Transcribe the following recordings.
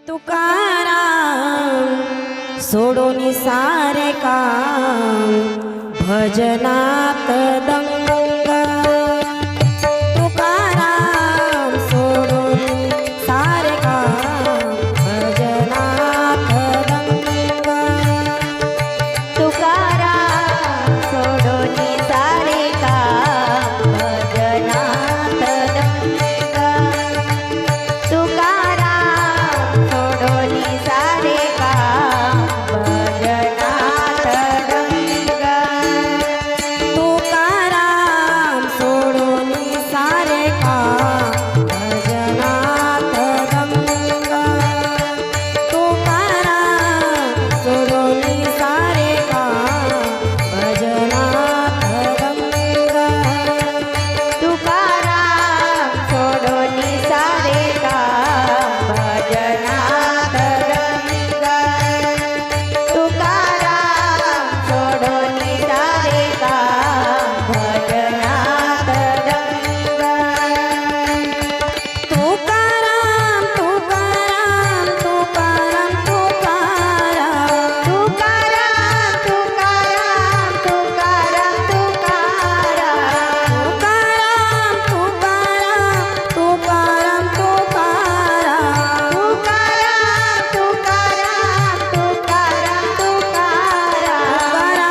तुकाराम सोडून सारे काम भजनात दंग। तुकाराम सोडून सारे काम भजनात दंग। तुकाराम सोडून सारे काम भजनात दंग। तुकाराम सोडून सारे काम भजनात दंग। तुकाराम सोडून सारे काम भजनात दंग। तुकाराम सोडून सारे काम भजनात दंग। तुकाराम सोडून सारे काम भजनात दंग। तुकाराम सोडून सारे काम भजनात दंग। तुकाराम तुकाराम तुकाराम तुकाराम तुकाराम तुकाराम तुकाराम तुकाराम तुकाराम तुकाराम तुकाराम तुकाराम तुकाराम तुकाराम तुकाराम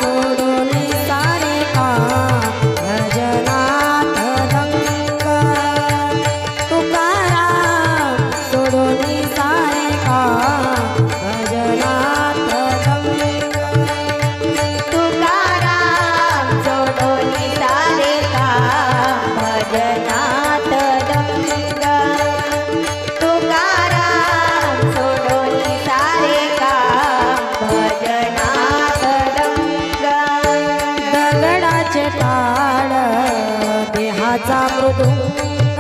सोडून सारे काम भजनात दंग। तुकाराम सोडून सारे काम भजनात दंग। तुकाराम सोडून सारे काम भजनात दंग। तुकाराम सोडून सारे काम भजनात दंग। दगडाचे टाळ देहाचा मृदुंग।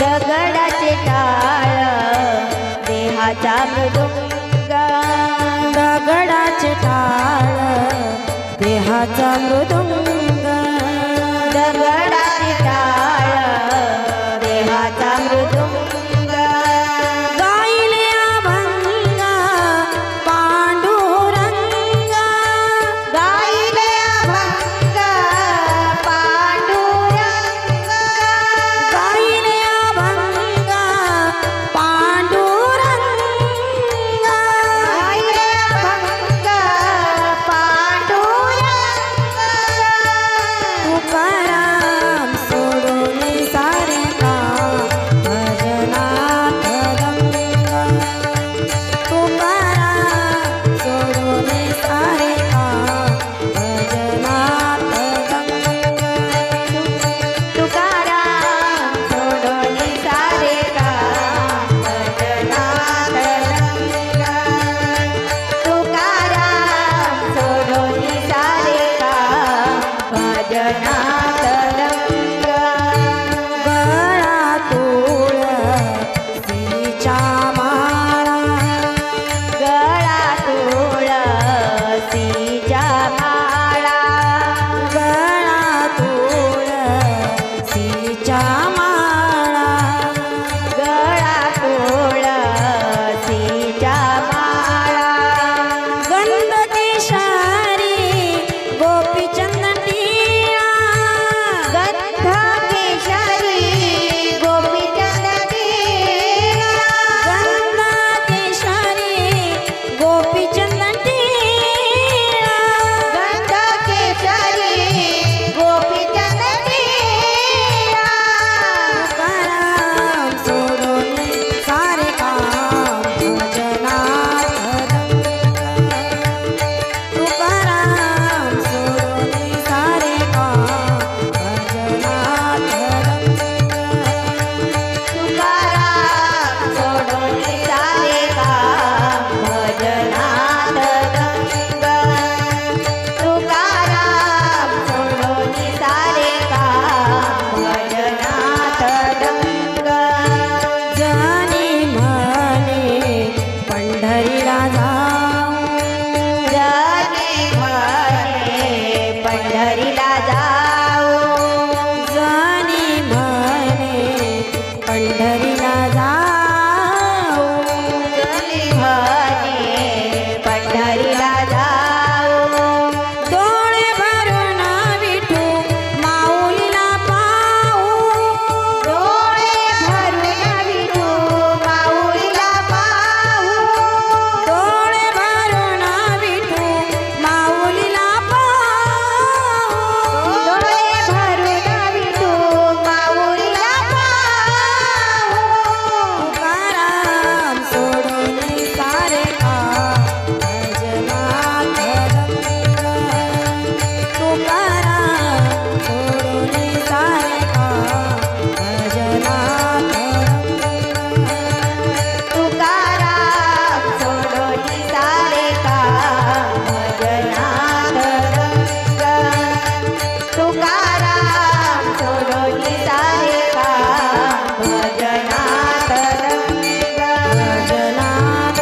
दगडाचे टाळ देहाचा मृदुंग। दगडाचे टाळ देहाचा मृदुंग। दगडाचे टाळ देहाचा मृदुंग। गायले अभंग पांडुरंग। गायले अभंग पांडुरंग। गायले अभंग पांडुरंग। गायले अभंग पांडुरंग। तुकाराम पंढरीला जाऊ चली म्हणे पंढरीला जाऊ डोळे भरून विठू माऊलीला पाहू डोळे भरून विठू माऊलीला पाहू डोळे भरून विठू माऊलीला पाहू डोळे भरून विठू माऊलीला पाहू तुकाराम सोडून सारे भजनात रंग तुकाराम सोडून सारे भजनात रंग तुकाराम सोडोनी सारे काम भजनात रंग तुकाराम सोडोनी सारे काम भजनात रंग भजनात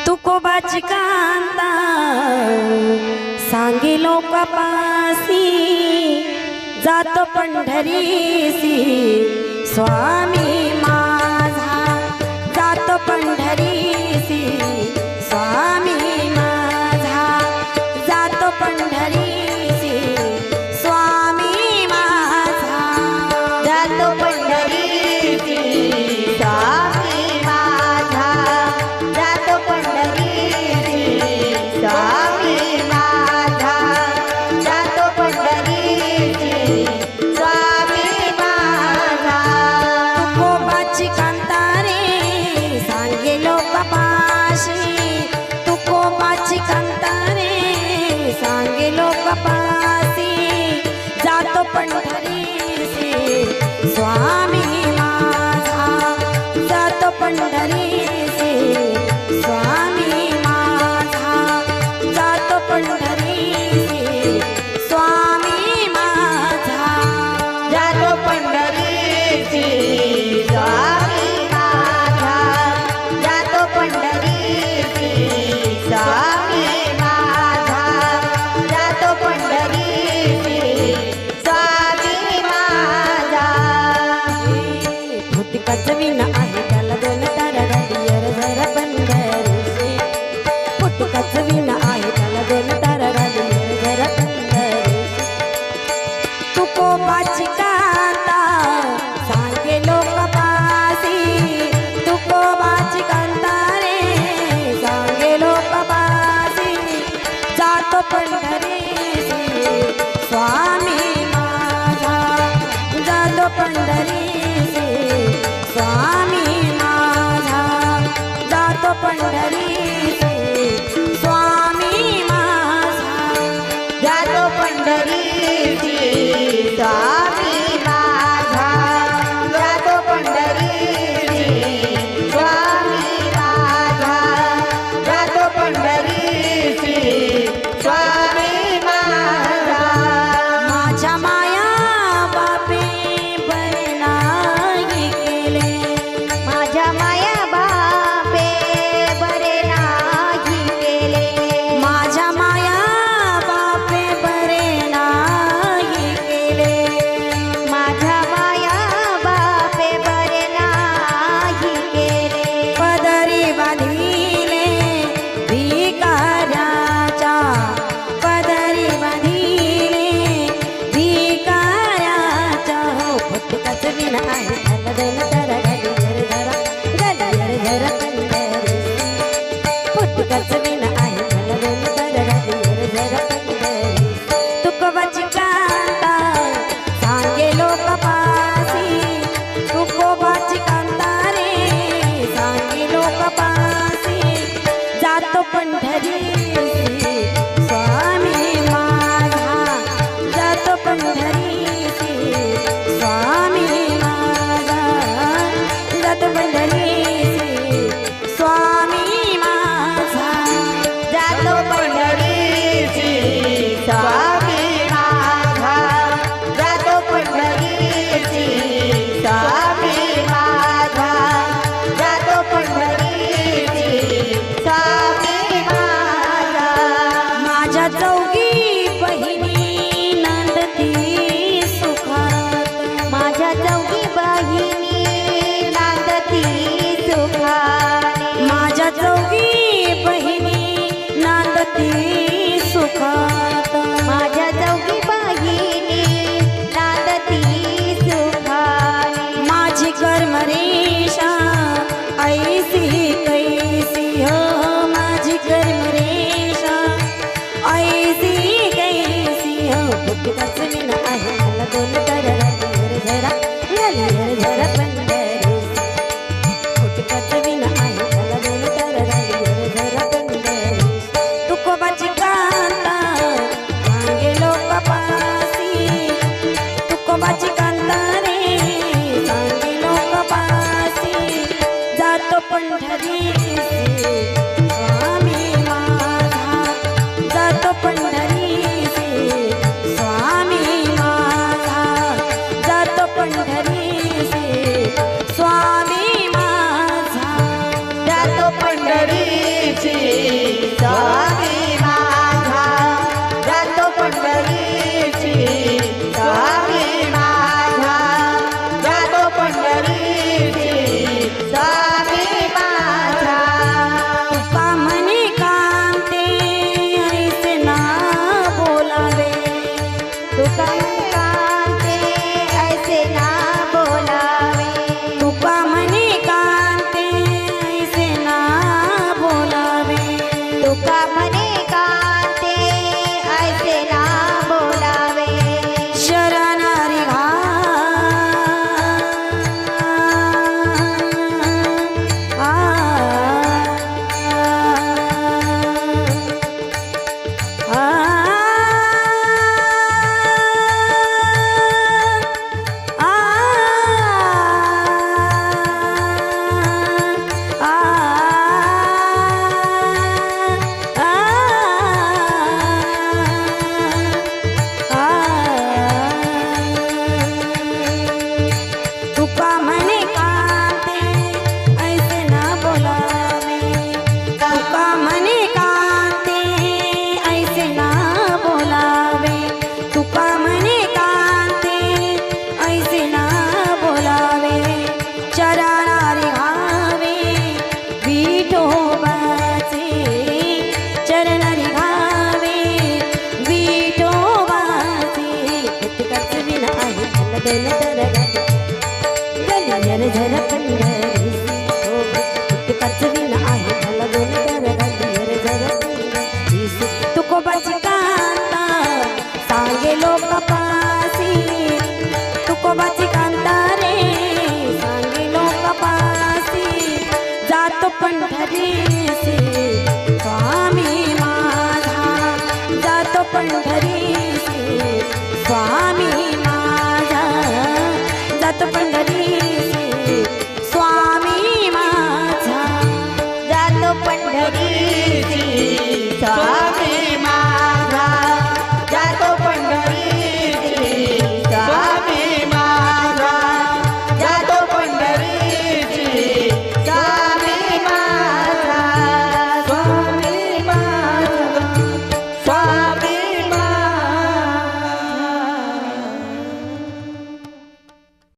तुकोबाची कांता सांगे लोकापासी जातो पंढरीसी स्वामी माझा जातो पंढरीसी स्वामी माझा जातो पंढरीसी स्वामी माझा जातो पंढरीची स्वामी माझा जातो पंढरीची स्वामी माझा जातो पंढरीची स्वामी माझा तुकोबाची कांता रे सांगे लोकापाशी तुकोबाची कांता रे सांगे लोकापासी जातो पंढरीसी स्वामी माझा जातो पंढरीसी स्वामी माझा जातो पंढरीसी स्वामी माझा जातो पंढरीची स्वामी माझा जातो पंढरीची स्वामी माझा जातो पंढरीची स्वामी माझा फुटकाच विण आहे त्याला दोन तारा गाडीवर जरा पंढरीशी फुटकाच विण आहे त्याला दोन तारा गाडीवर जरा पंढरीशी तुकोबाची कांता सांगे लोकापासी तुकोबाची कांता रे सांगे लोकापासी जातो पंढरीसी स्वामी माझा जातो पंढरीसी स्वामी माझा जातो पंढरीसी स्वामी माझा जातो पंढरीची स्वामी माझा जातो पंढरीची स्वामी माझा जातो पंढरीची स्वामी माझा माझ्या माया बापे बरे नाही केले माझ्या माया बापे बरे नाही केले माझ्या माया बापे बरे नाही केले घरात माझ्या चौघी बहिणी नांदती सुखानी माझी कर्मरेषा ऐसी कैसी हो माझी कर्मरेषा ऐसी कैसी हो फुटकाच विण आहे मला दोन तर गाडीवर झरा गाडीवर झरा पंढरी फुटकाच विण आहे मला दोन तर गाडीवर झरा पंढरी तुकोबाची कांता मागे लोक पासी तुकोबाची कांता रे सांगे लोक पासी जातो पंढरीसी स्वामी माझा जातो पंढरीसी स्वामी माझा जातो पंढरीसी स्वामी माझा जातो पंढरीची स्वामी माझा जातो पंढरीची स्वामी माझा जातो पंढरीची स्वामी माझा तुका म्हणे कांते ऐसे ना बोलावे तुका कांते ऐसे ना बोलावे तुका म्हणे कांते ऐसे ना बोलावे तुका म्हणे कांते ऐसे ना बोलावे शरणारी घा तुका म्हणे कांते ऐसे ना बोलावे तुका म्हणे कांते ऐसे ना बोलावे तुका म्हणे कांते ऐसे ना बोलावे चरणारी घावे विठोबाचे चरणारी घावे विठोबाचे फुटकाच विण आहे मला दोन तर गाडीवर झरा पंढरीसी हो फुटकाच विण आहे मला दोन तर गाडीवर झरा पंढरीसी तुकोबाची कांता सांगे लोक पासी तुकोबाची कांता रे सांगे लोक पासी जातो पंढरीसी स्वामी माझा जातो पंढरीसी स्वामी माझा जातो पंढरी